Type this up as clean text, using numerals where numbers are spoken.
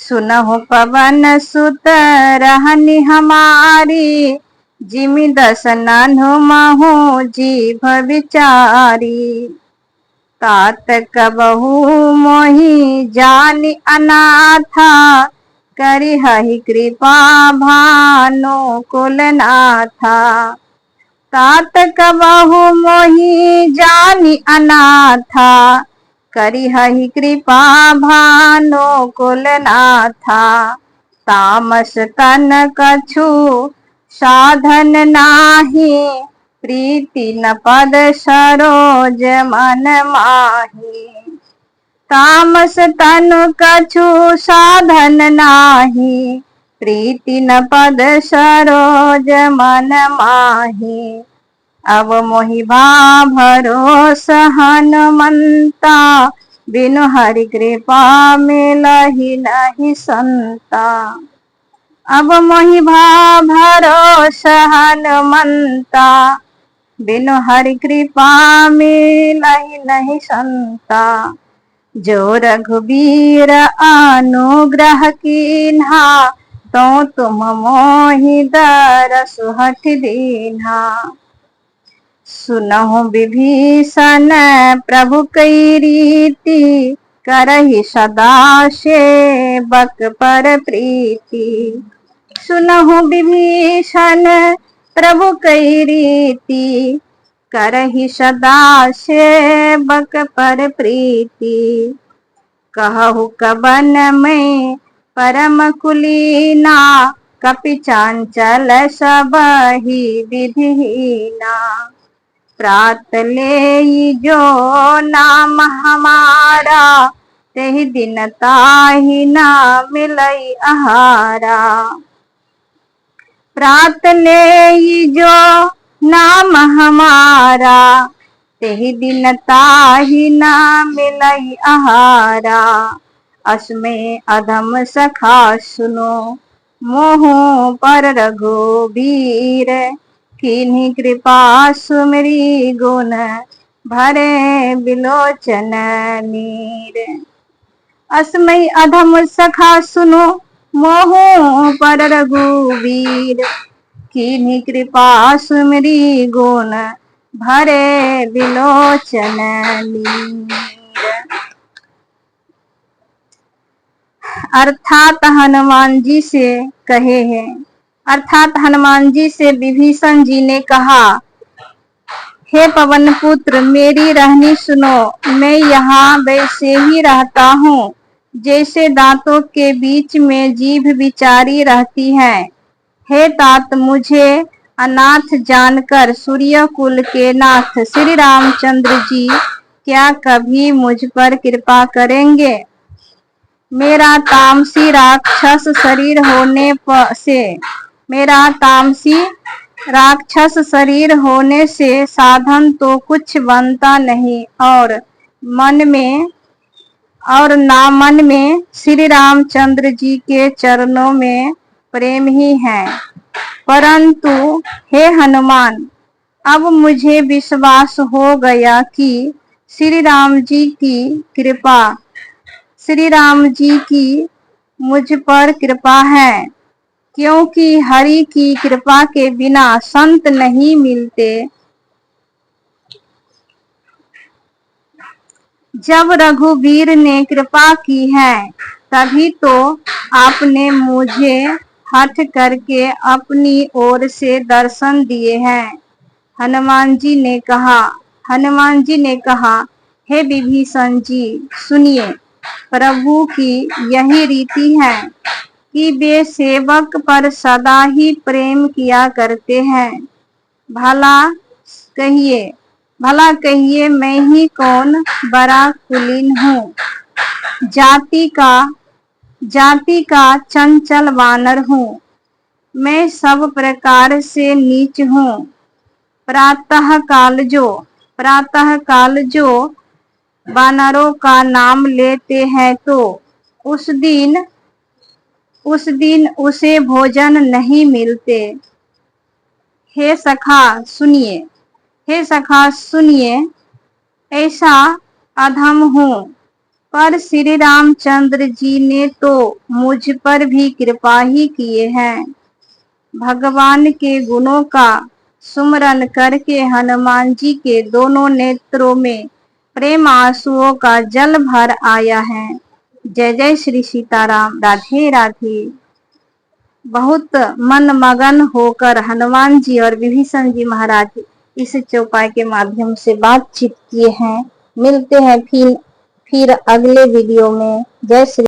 सुनहु पवन सुत रहनि हमारी, जिमि दस नान्हु महु जीभ विचारी। तात कबहु मोहि जानि अनाथा, करिहहि कृपा भानु कुलनाथा। तात कबहु मोहि जानि अनाथा, करिहहि कृपा भानु कुलनाथा। तामस तन कछु साधन नाही, प्रीति न पद सरोज मन माही। तामस तन कछु साधन नाही, प्रीति न पद सरोज मन माही। अब मोहि भरोसा हनुमंता, बिनु हरि कृपा मिलहि नहीं संता। अब मोहि भरोसा हनुमंता, बिनु हरि कृपा मिलहि नहीं संता। जो रघुबीर अनुग्रह कीन्हा, तो तुम मोहि दरसु हठ दीन्हा। सुनहु विभीषण प्रभु कई रीति, करहि सदा सेवक पर प्रीति। सुनहु विभीषण प्रभु कई रीति, करहि सदा सेवक पर प्रीति। कहु कवन में परम कुलीना, कपि चांचल सबहि विधिहीना। प्रात लेई जो नाम हमारा, तेहि दिन ताहि न मिलई आहारा। प्रात लेई जो नाम हमारा, तेहि दिन ताहि न मिलई आहारा। अस्मे अधम सखा सुनो, मोहु पर रघुबीर। कीन्ही कृपा सुमिरी गुण, भरे बिलोचन नीर। अस्मै अधम सखा सुनो, मोहु पर रघुबीर। कीन्ही कृपा सुमिरी गुण, भरे बिलोचन नीर। अर्थात हनुमान जी से कहे हैं। अर्थात हनुमान जी से विभीषण जी ने कहा, हे पवन पुत्र, मेरी रहनी सुनो। मैं यहाँ वैसे ही रहता हूँ, जैसे दांतों के बीच में जीभ विचारी रहती है। हे तात, मुझे अनाथ जानकर सूर्य कुल के नाथ श्री रामचंद्र जी क्या कभी मुझ पर कृपा करेंगे? मेरा तामसी राक्षस शरीर होने से साधन तो कुछ बनता नहीं, और मन में श्री रामचंद्र जी के चरणों में प्रेम ही है। परंतु हे हनुमान, अब मुझे विश्वास हो गया कि श्री राम जी की मुझ पर कृपा है, क्योंकि हरि की कृपा के बिना संत नहीं मिलते। जब रघुवीर ने कृपा की है, तभी तो आपने मुझे हठ करके अपनी ओर से दर्शन दिए हैं। हनुमान जी ने कहा, हे विभीषण जी, सुनिए। प्रभु की यही रीति है कि वे सेवक पर सदा ही प्रेम किया करते हैं। भला कहिए मैं ही कौन बड़ा कुलीन हूँ, जाति का चंचल वानर हूँ। मैं सब प्रकार से नीच हूँ। प्रातः काल जो वानरों का नाम लेते हैं, तो उस दिन उसे भोजन नहीं मिलते। हे सखा सुनिए, ऐसा अधम हूँ पर श्री रामचंद्र जी ने तो मुझ पर भी कृपा ही किए हैं। भगवान के गुणों का सुमरन करके हनुमान जी के दोनों नेत्रों में प्रेम आंसुओं का जल भर आया है। जय जय श्री सीताराम। राधे राधे। बहुत मन मगन होकर हनुमान जी और विभीषण जी महाराज इस चौपाई के माध्यम से बातचीत किए हैं। मिलते हैं फिर अगले वीडियो में। जय श्री